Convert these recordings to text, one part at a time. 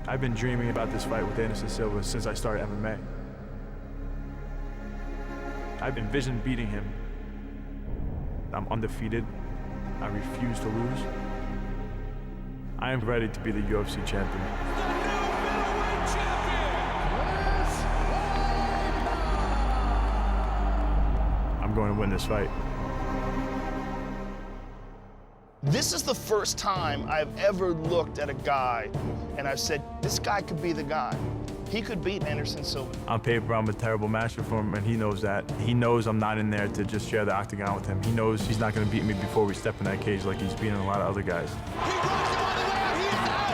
I've been dreaming about this fight with Anderson Silva since I started MMA. I've envisioned beating him. I'm undefeated. I refuse to lose. I am ready to be the UFC champion. I'm going to win this fight. This is the first time I've ever looked at a guy and I've said, this guy could be the guy. He could beat Anderson Silva. On paper, I'm a terrible matchup for him, and he knows that. He knows I'm not in there to just share the octagon with him. He knows he's not going to beat me before we step in that cage like he's beating a lot of other guys. He goes all the way out. He is out.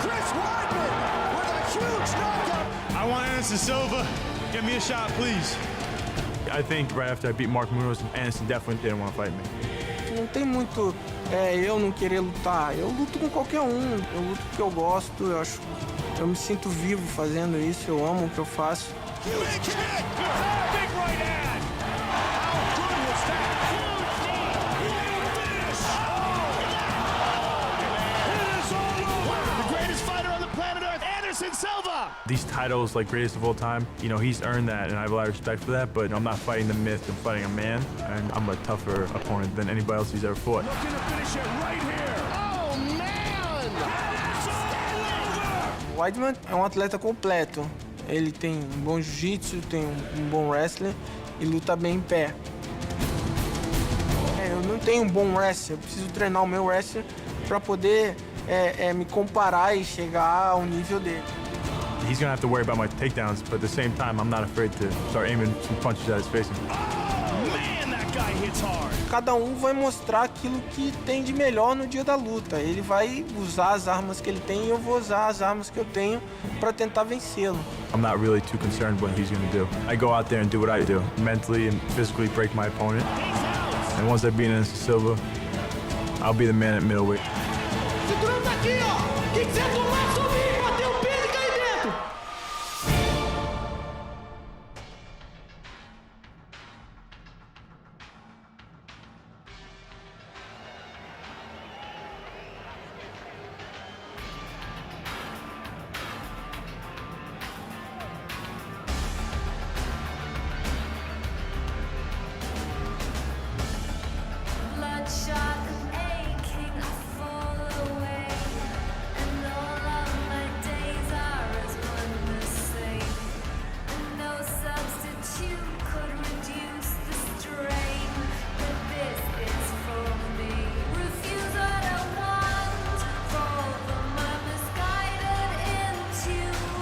Chris Weidman with a huge knockout. I want Anderson Silva. Give me a shot, please. I think right after I beat Mark Munoz, Anderson definitely didn't want to fight me. Não tem muito eu não querer lutar. Eu luto com qualquer um. Eu luto porque eu gosto. Eu me sinto vivo fazendo isso. Eu amo o que eu faço. Big right hand. How good was that? It is all over. The greatest fighter on the planet Earth, Anderson Silva. These titles, like greatest of all time, you know, he's earned that, and I have a lot of respect for that, but I'm not fighting the myth, I'm fighting a man, and I'm a tougher opponent than anybody else he's ever fought. Looking to finish it right here. Oh, man! It's all over! O Weidman é um atleta completo. Ele tem um bom jiu-jitsu, tem um bom wrestling e luta bem em pé. Eu não tenho um bom wrestling, eu preciso treinar o meu wrestling para poder me comparar e chegar ao nível dele. He's gonna have to worry about my takedowns, but at the same time, I'm not afraid to start aiming some punches at his face. Oh, man, that guy hits hard. Cada um vai mostrar aquilo que tem de melhor no dia da luta. Ele vai usar as armas que ele tem e eu vou usar as armas que eu tenho para tentar vencê-lo. I'm not really too concerned what he's gonna do. I go out there and do what I do, mentally and physically break my opponent. And once I beat Anderson Silva, I'll be the man at middleweight. Cinturão tá aqui, ó. Quem quiser tomar, subir, bater o peso e cair dentro. Bloodshot and aching, I fall away, and all of my days are as one the same. And no substitute could reduce the strain, but this is for me. Refuse what I want, fall from my misguided intuition.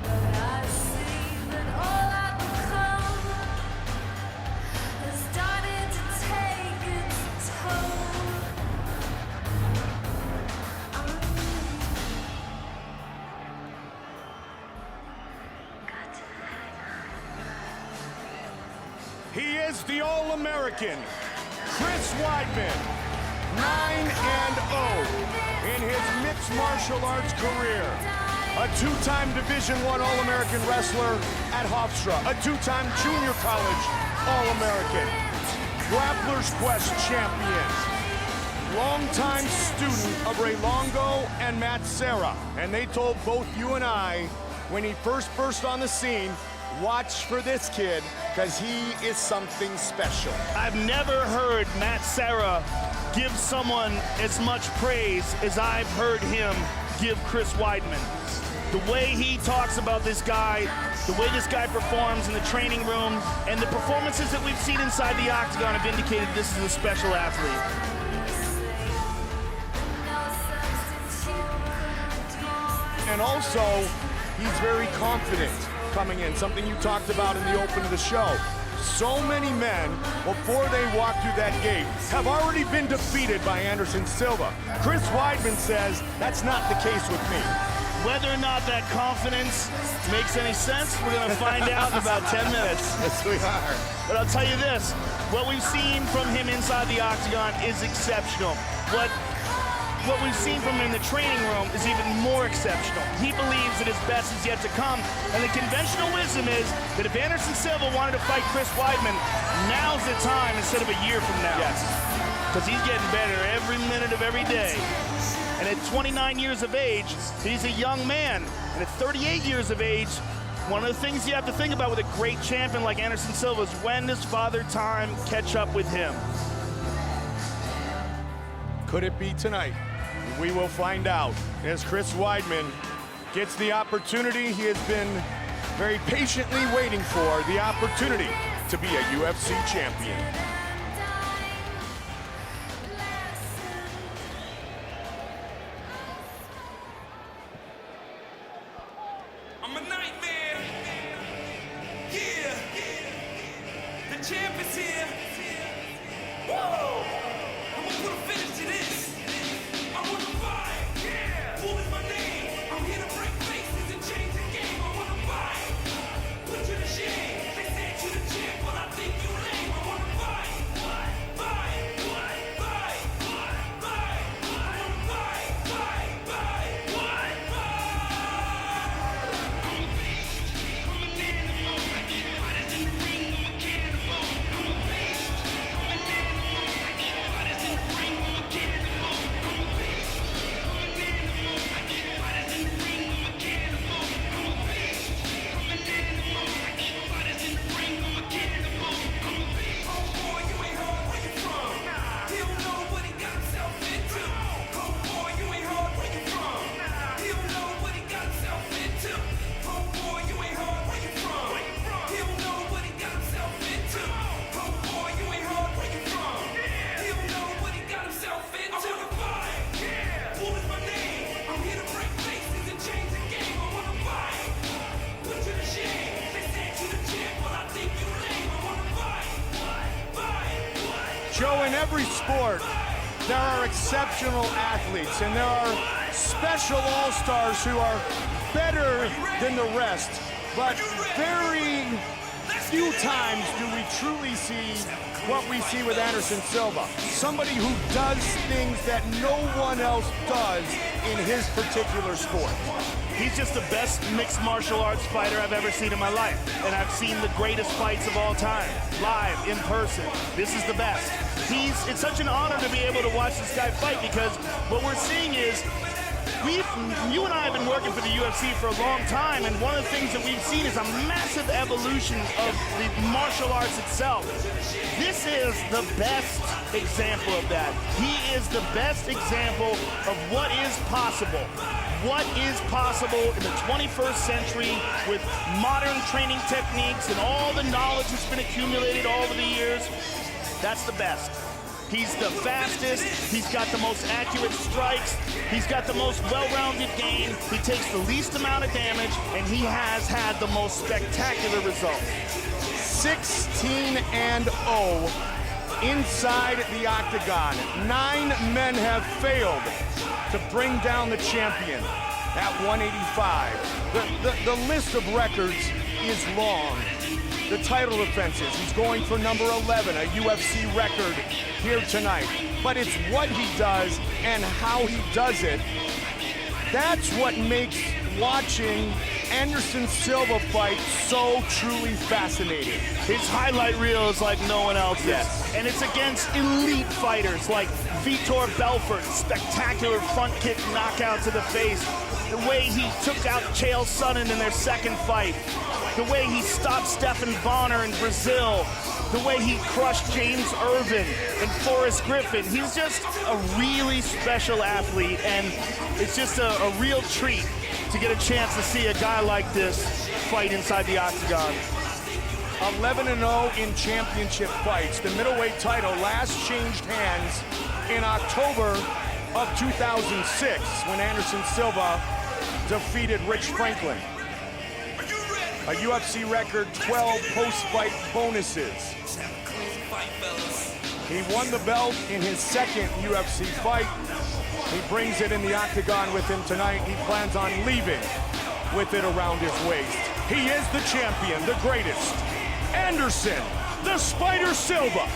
But I see that all I become has started to take its toll. He is the All-American, Chris Weidman, 9-0 in his mixed martial arts career. A two-time Division I All-American wrestler at Hofstra, a two-time junior college All-American, Grappler's Quest champion, longtime student of Ray Longo and Matt Serra. And they told both you and I, when he first burst on the scene, watch for this kid, because he is something special. I've never heard Matt Serra give someone as much praise as I've heard him give Chris Weidman. The way he talks about this guy, the way this guy performs in the training room, and the performances that we've seen inside the octagon have indicated this is a special athlete. And also, he's very confident coming in, something you talked about in the open of the show. So many men, before they walk through that gate, have already been defeated by Anderson Silva. Chris Weidman says, that's not the case with me. Whether or not that confidence makes any sense, we're gonna find out in about 10 minutes. Yes, we are. But I'll tell you this, what we've seen from him inside the octagon is exceptional. What we've seen from him in the training room is even more exceptional. He believes that his best is yet to come, and the conventional wisdom is that if Anderson Silva wanted to fight Chris Weidman, now's the time instead of a year from now. Yes. Because he's getting better every minute of every day. And at 29 years of age, he's a young man. And at 38 years of age, one of the things you have to think about with a great champion like Anderson Silva is when does Father Time catch up with him? Could it be tonight? We will find out as Chris Weidman gets the opportunity he has been very patiently waiting for, the opportunity to be a UFC champion. I'm a nightmare. Yeah. The champ is here. Woo! I'm gonna put a finish to this. I wanna fight. Yeah. Bull is my name. I'm here to break faces and change the game. I wanna fight. Put you to shame. They said you the champ, but I think you lame. I wanna fight. Fight. Fight. Fight. I wanna fight. Fight. Joe, in every sport, there are exceptional athletes, and there are special all-stars who are better than the rest. But very few times do we truly see what we see with Anderson Silva. Somebody who does things that no one else does in his particular sport. He's just the best mixed martial arts fighter I've ever seen in my life. And I've seen the greatest fights of all time, live, in person. This is the best. It's such an honor to be able to watch this guy fight, because what we're seeing is, you and I have been working for the UFC for a long time, and one of the things that we've seen is a massive evolution of the martial arts itself. This is the best example of that. He is the best example of what is possible. What is possible in the 21st century with modern training techniques and all the knowledge that's been accumulated over the years. That's the best. He's the fastest, he's got the most accurate strikes, he's got the most well-rounded game, he takes the least amount of damage, and he has had the most spectacular results. 16-0 inside the octagon. 9 men have failed to bring down the champion at 185. The list of records is long. The title defenses, he's going for number 11, a UFC record here tonight. But it's what he does and how he does it. That's what makes watching Anderson Silva fight so truly fascinating. His highlight reel is like no one else's. Yes. And it's against elite fighters like Vitor Belfort, spectacular front kick knockout to the face. The way he took out Chael Sonnen in their second fight. The way he stopped Stephan Bonner in Brazil. The way he crushed James Irvin and Forrest Griffin. He's just a really special athlete, and it's just a real treat to get a chance to see a guy like this fight inside the octagon. 11-0 in championship fights. The middleweight title last changed hands in October of 2006 when Anderson Silva defeated Rich Franklin. A UFC record 12 post-fight bonuses. He won the belt in his second UFC fight. He brings it in the octagon with him tonight. He plans on leaving with it around his waist. He is the champion, the greatest. Anderson, the Spider Silva.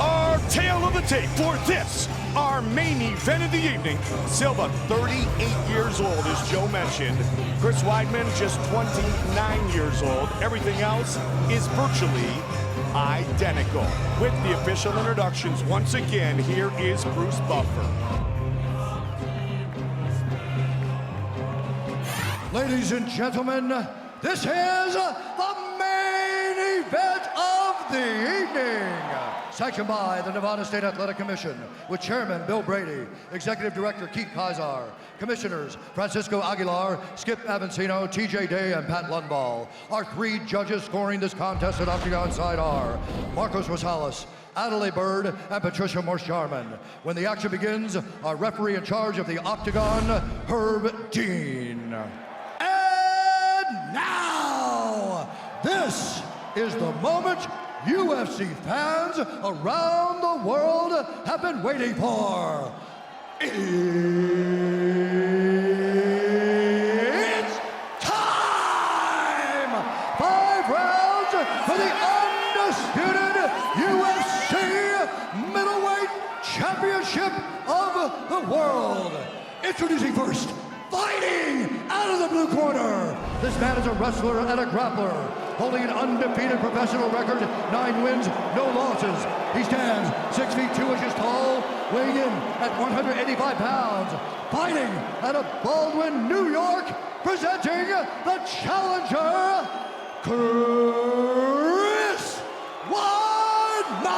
Our tale of the tape for this our main event of the evening. Silva, 38 years old, as Joe mentioned. Chris Weidman, just 29 years old. Everything else is virtually identical. With the official introductions, once again, here is Bruce Buffer. Ladies and gentlemen, this is the main event of the evening. Sanctioned by the Nevada State Athletic Commission, with Chairman Bill Brady, Executive Director Keith Kazar, Commissioners Francisco Aguilar, Skip Avancino, TJ Day, and Pat Lundball. Our 3 judges scoring this contest at Octagon side are Marcos Rosales, Adelaide Bird, and Patricia Morse-Jarman. When the action begins, our referee in charge of the Octagon, Herb Dean. And now, this is the moment UFC fans around the world have been waiting for. It's time! 5 rounds for the undisputed UFC Middleweight Championship of the world. Introducing first, fighting out of the blue corner. This man is a wrestler and a grappler, holding an undefeated professional record, 9 wins, no losses. He stands 6 feet 2 inches tall, weighing in at 185 pounds. Fighting out of Baldwin, New York, presenting the challenger, Chris Weidman.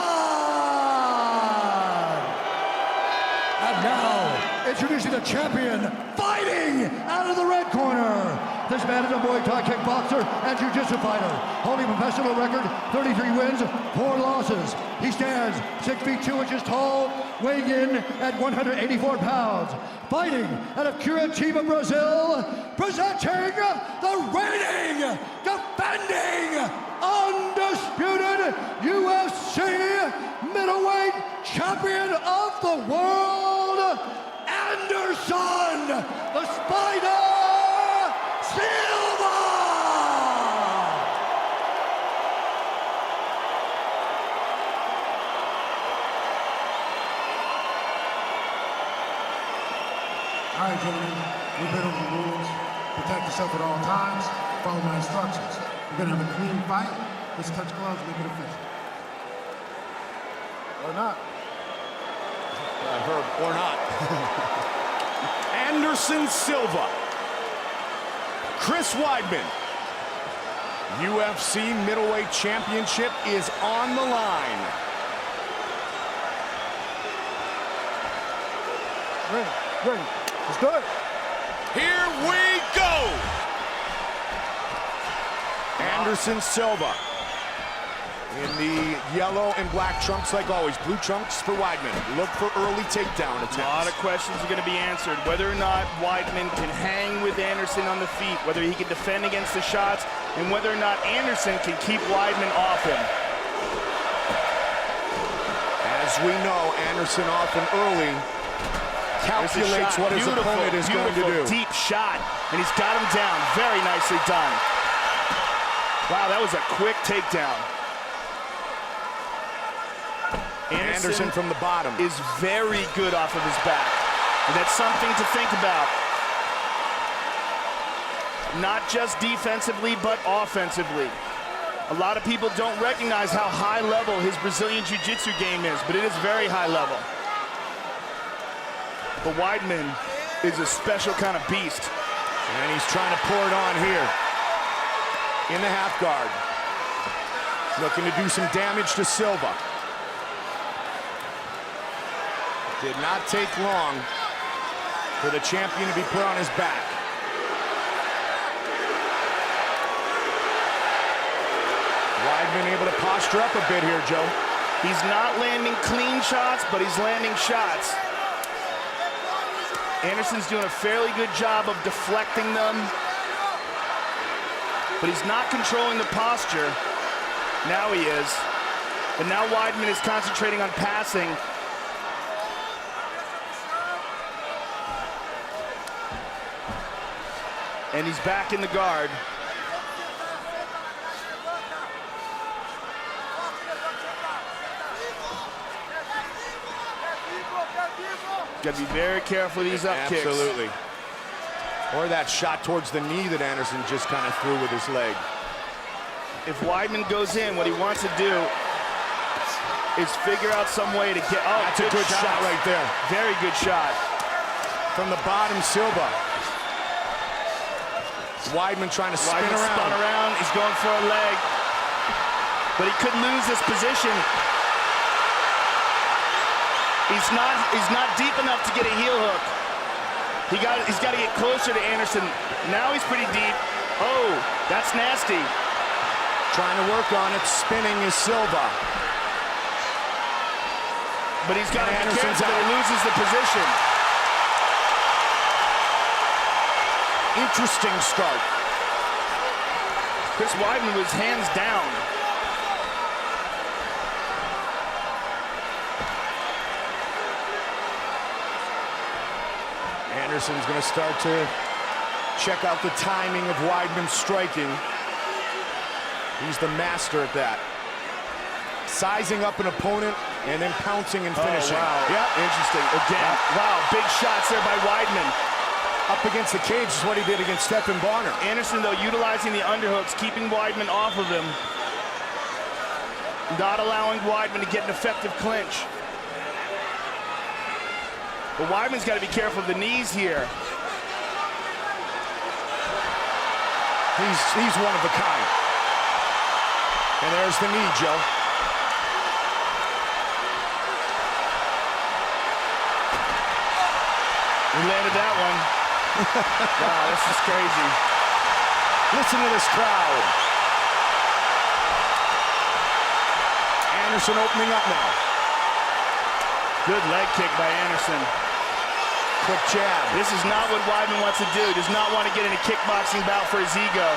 And now, introducing the champion, fighting out of the red corner. This man is a Muay Thai kickboxer and jiu-jitsu fighter, holding a professional record, 33 wins, 4 losses. He stands 6 feet 2 inches tall, weighing in at 184 pounds. Fighting out of Curitiba, Brazil, presenting the reigning, defending, undisputed UFC middleweight champion of the world, Anderson, the Spider Silva! All right, gentlemen, we've been over the rules. Protect yourself at all times. Follow my instructions. We're gonna have a clean fight. Let's touch gloves, make it official. Or not. Herb, or not. Anderson Silva. Chris Weidman. UFC Middleweight Championship is on the line. Ready. Let's do it. Here we go. Anderson Silva in the yellow and black trunks like always. Blue trunks for Weidman. Look for early takedown attempts. A lot of questions are going to be answered. Whether or not Weidman can hang with Anderson on the feet, whether he can defend against the shots, and whether or not Anderson can keep Weidman off him. As we know, Anderson often early calculates what his opponent is going to do. Deep shot, and he's got him down. Very nicely done. Wow, that was a quick takedown. Anderson from the bottom is very good off of his back. And that's something to think about. Not just defensively, but offensively. A lot of people don't recognize how high level his Brazilian Jiu-Jitsu game is, but it is very high level. But Weidman is a special kind of beast. And he's trying to pour it on here. In the half guard. Looking to do some damage to Silva. Did not take long for the champion to be put on his back. Weidman able to posture up a bit here, Joe. He's not landing clean shots, but he's landing shots. Anderson's doing a fairly good job of deflecting them, but he's not controlling the posture. Now he is. But now Weidman is concentrating on passing. And he's back in the guard. Got to be very careful with these up kicks. Absolutely. Or that shot towards the knee that Anderson just kind of threw with his leg. If Weidman goes in, what he wants to do is figure out some way to get... Oh, that's a good shot right there. Very good shot. From the bottom, Silva. Weidman trying to spin around. Spun around. He's going for a leg. But he could lose this position. He's not deep enough to get a heel hook. He's got to get closer to Anderson. Now he's pretty deep. Oh, that's nasty. Trying to work on it. Spinning is Silva. But he's got to be careful that he loses the position. Interesting start. Chris Weidman was hands down. Anderson's going to start to check out the timing of Weidman's striking. He's the master at that. Sizing up an opponent and then pouncing and finishing. Oh, wow. Yep. Interesting. Again. Wow, big shots there by Weidman. Up against the cage is what he did against Stephan Bonner. Anderson, though, utilizing the underhooks, keeping Weidman off of him. Not allowing Weidman to get an effective clinch. But Weidman's got to be careful of the knees here. He's one of a kind. And there's the knee, Joe. He landed that one. Wow, this is crazy. Listen to this crowd. Anderson opening up now. Good leg kick by Anderson. Quick jab. This is not what Weidman wants to do. He does not want to get in a kickboxing bout for his ego.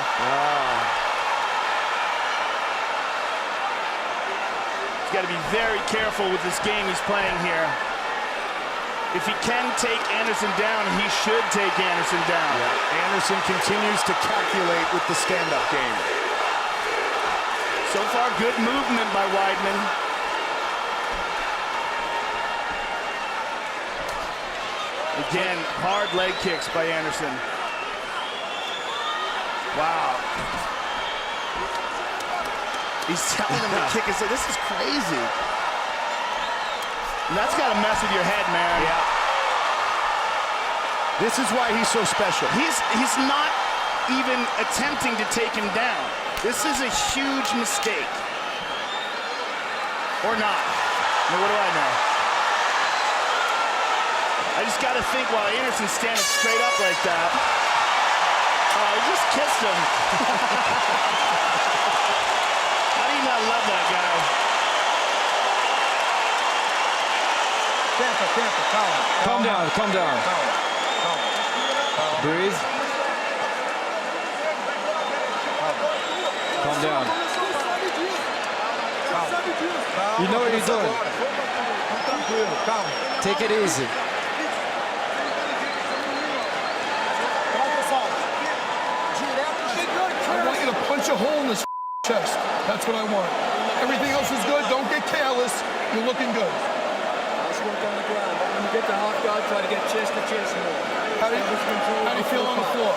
He's got to be very careful with this game he's playing here. If he can take Anderson down, he should take Anderson down. Yeah. Anderson continues to calculate with the stand-up game. So far, good movement by Weidman. Again, hard leg kicks by Anderson. Wow. He's telling him to kick his leg. This is crazy. And that's got to mess with your head, man. Yeah. This is why he's so special. He's not even attempting to take him down. This is a huge mistake. Or not. I mean, what do I know? I just got to think while Anderson's standing straight up like that. Oh, he just kissed him. How do you not love that guy? Calm down, calm down. Breathe. Calm down. You know what you're doing. Take it easy. I want you to punch a hole in this chest. That's what I want. Everything else is good. Don't get careless. You're looking good. Let's work on the ground. When you get the hot dog, try to get chest to chest more. How do you feel on the floor?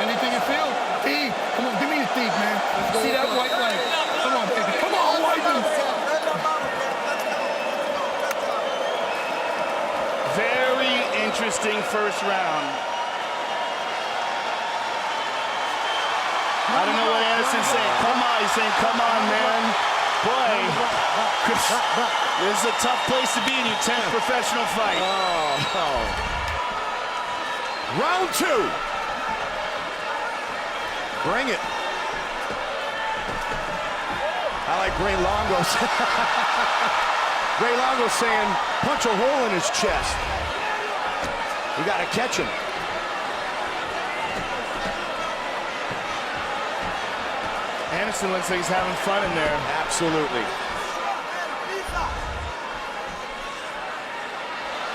Anything you feel? Deep. Come on, give me a deep, man. See that right leg? Come on, baby. Come on, Weidman. Very interesting first round. I don't know what Anderson's saying. Come on, he's saying, come on, man. Boy, Chris, this is a tough place to be in your 10th professional fight. Round two. Bring it. I like Ray Longo. Ray Longo saying, punch a hole in his chest. You got to catch him. Anderson looks like he's having fun in there. Absolutely.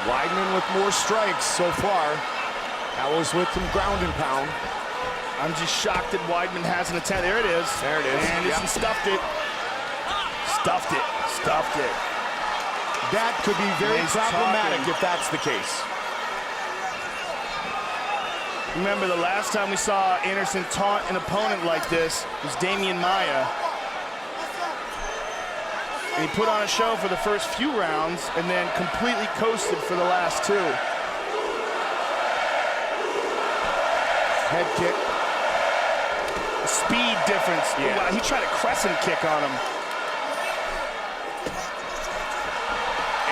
Weidman with more strikes so far. That was with some ground and pound. I'm just shocked that Weidman hasn't attacked. There it is. There it is. Anderson stuffed it. Stuffed it. Stuffed it. That could be very He's problematic talking. if that's the case. Remember, the last time we saw Anderson taunt an opponent like this was Damian Maia. And he put on a show for the first few rounds and then completely coasted for the last two. Head kick. The speed difference. Yeah. Wow, he tried a crescent kick on him.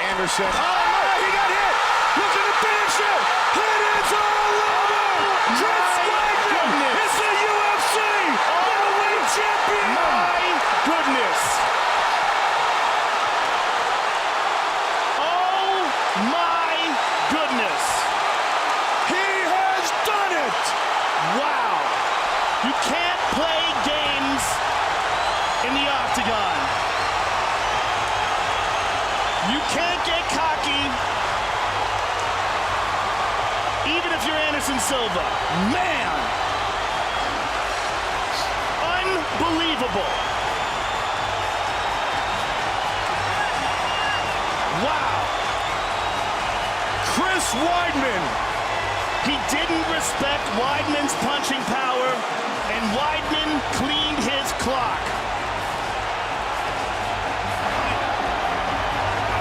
Anderson. Oh, he got hit! Looking to finish it! It is all over! Chris Weidman is the UFC middleweight champion! My goodness! Oh my goodness! He has done it! Wow! You can't play games in the octagon. You can't get cocky, even if you're Anderson Silva. Man! Unbelievable. Wow. Chris Weidman. He didn't respect Weidman's punching power, and Weidman cleaned his clock.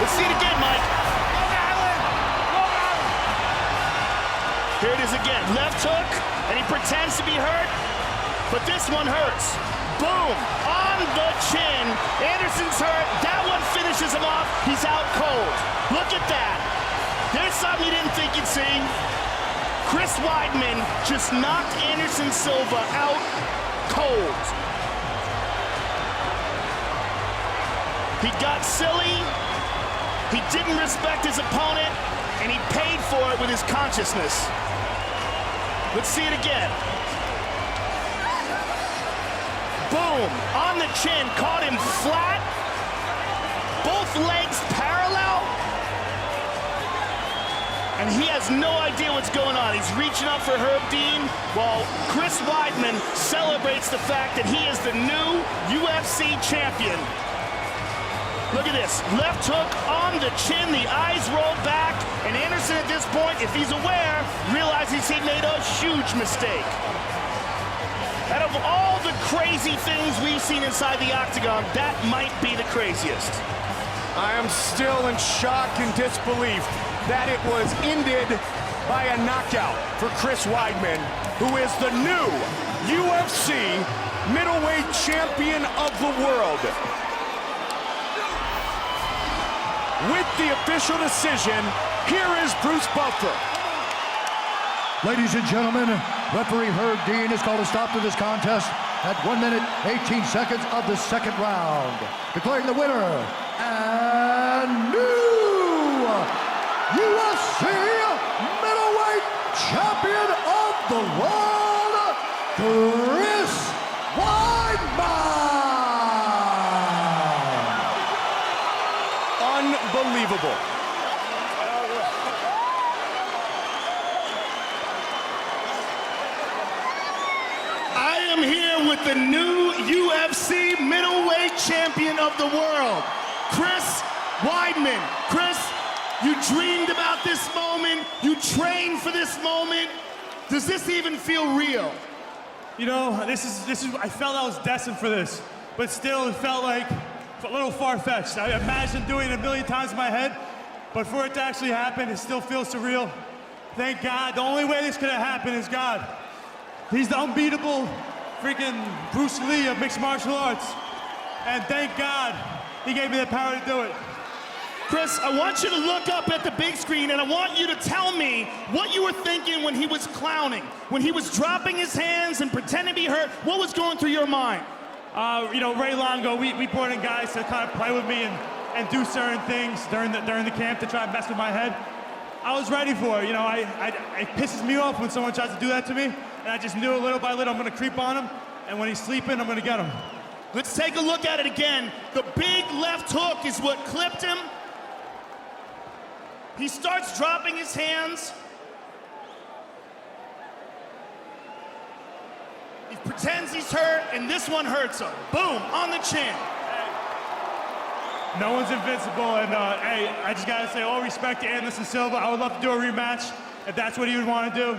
Let's see it again, Mike. Here it is again. Left hook, and he pretends to be hurt, but this one hurts. Boom! On the chin. Anderson's hurt. That one finishes him off. He's out cold. Look at that. There's something you didn't think you'd see. Chris Weidman just knocked Anderson Silva out cold. He got silly. He didn't respect his opponent, and he paid for it with his consciousness. Let's see it again. Boom, on the chin, caught him flat. Both legs parallel. And he has no idea what's going on. He's reaching up for Herb Dean, while Chris Weidman celebrates the fact that he is the new UFC champion. Look at this, left hook on the chin, the eyes roll back, and Anderson at this point, if he's aware, realizes he made a huge mistake. Out of all the crazy things we've seen inside the octagon, that might be the craziest. I am still in shock and disbelief that it was ended by a knockout for Chris Weidman, who is the new UFC middleweight champion of the world. With the official decision, here is Bruce Buffer. Ladies and gentlemen, referee Herb Dean has called a stop to this contest at 1 minute, 18 seconds of the second round. Declaring the winner and new UFC middleweight champion of the world, Chris Weidman. Unbelievable. I am here with the new UFC middleweight champion of the world, Chris Weidman. Chris, you dreamed about this moment. You trained for this moment. Does this even feel real? You know, this is. I felt I was destined for this, but still, it felt like a little far-fetched. I imagined doing it a million times in my head, but for it to actually happen, it still feels surreal. Thank God. The only way this could have happened is God. He's the unbeatable freaking Bruce Lee of mixed martial arts, and thank God he gave me the power to do it. Chris, I want you to look up at the big screen, and I want you to tell me what you were thinking when he was clowning, when he was dropping his hands and pretending to be hurt. What was going through your mind? You know, Ray Longo, we brought in guys to kind of play with me and do certain things during the camp to try and mess with my head. I was ready for it. You know, it pisses me off when someone tries to do that to me, and I just knew little by little I'm going to creep on him, and when he's sleeping, I'm going to get him. Let's take a look at it again. The big left hook is what clipped him. He starts dropping his hands. He pretends he's hurt, and this one hurts him. Boom, on the chin. No one's invincible, and hey, I just gotta say all respect to Anderson Silva. I would love to do a rematch if that's what he would want to do.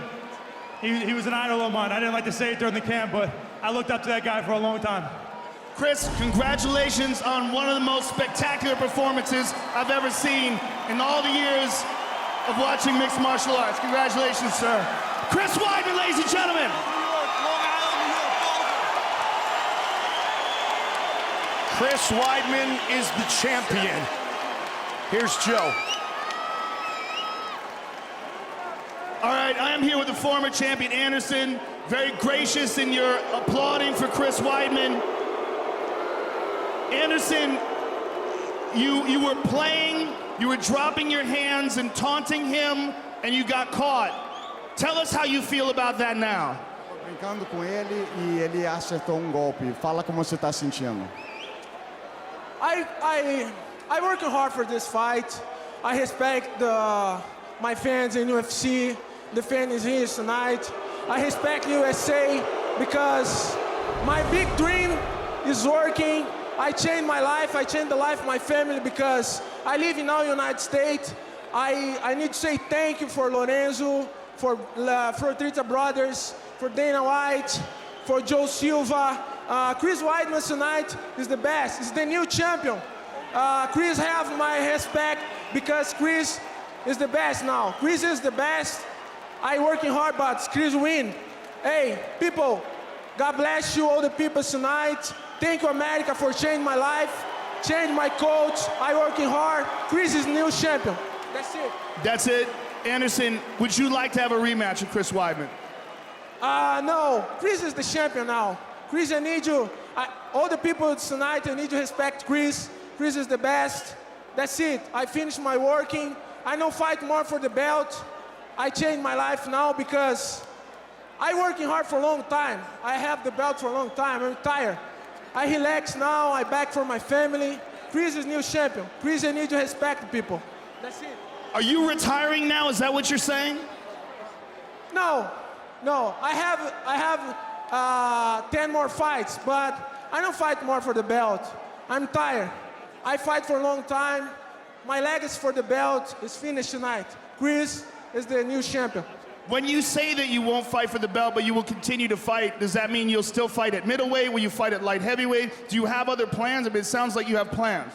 he was an idol of mine. I didn't like to say it during the camp, but I looked up to that guy for a long time. Chris, congratulations on one of the most spectacular performances I've ever seen in all the years of watching mixed martial arts. Congratulations, sir. Chris Weidman, ladies and gentlemen. Chris Weidman is the champion. Here's Joe. All right, I am here with the former champion, Anderson. Very gracious in your applauding for Chris Weidman. Anderson, you were playing, you were dropping your hands and taunting him, and you got caught. Tell us how you feel about that now. Brincando com ele e ele acertou golpe. Fala como você está sentindo. I working hard for this fight. I respect my fans in UFC, the fans here tonight. I respect USA because my big dream is working. I changed my life, I changed the life of my family because I live in the United States. I need to say thank you for Lorenzo, for Trita Brothers, for Dana White, for Joe Silva. Chris Weidman tonight is the best, he's the new champion. Chris have my respect because Chris is the best now. Chris is the best. I working hard, but Chris win. Hey, people, God bless you, all the people tonight. Thank you, America, for changing my life, changing my coach. I working hard. Chris is new champion. That's it. That's it. Anderson, would you like to have a rematch with Chris Weidman? No, Chris is the champion now. Chris, I need you. All the people tonight, I need to respect Chris. Chris is the best. That's it. I finished my working. I don't fight more for the belt. I changed my life now because I working hard for a long time. I have the belt for a long time. I'm retired. I relax now. I back for my family. Chris is new champion. Chris, I need to respect people. That's it. Are you retiring now? Is that what you're saying? No. I have 10 more fights, but I don't fight more for the belt. I'm tired. I fight for a long time. My legacy for the belt is finished tonight. Chris is the new champion. When you say that you won't fight for the belt, but you will continue to fight, does that mean you'll still fight at middleweight? Will you fight at light heavyweight? Do you have other plans? I mean, it sounds like you have plans.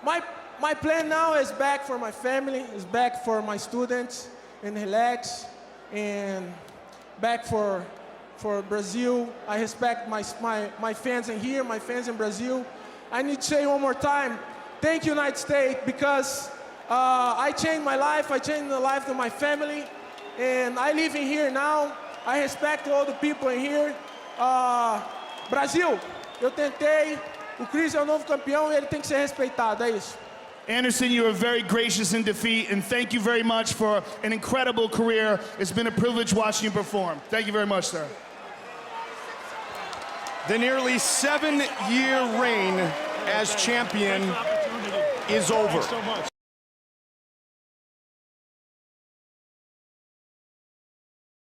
My plan now is back for my family, is back for my students, and relax, and back for Brazil. I respect my fans in here, my fans in Brazil. I need to say one more time, thank you, United States, because I changed my life, I changed the life of my family, and I live in here now. I respect all the people in here. Brasil, eu tentei, o Chris é o novo campeão e ele tem que ser respeitado, é isso. Anderson, you were very gracious in defeat, and thank you very much for an incredible career. It's been a privilege watching you perform. Thank you very much, sir. The nearly 7-year reign as champion is over.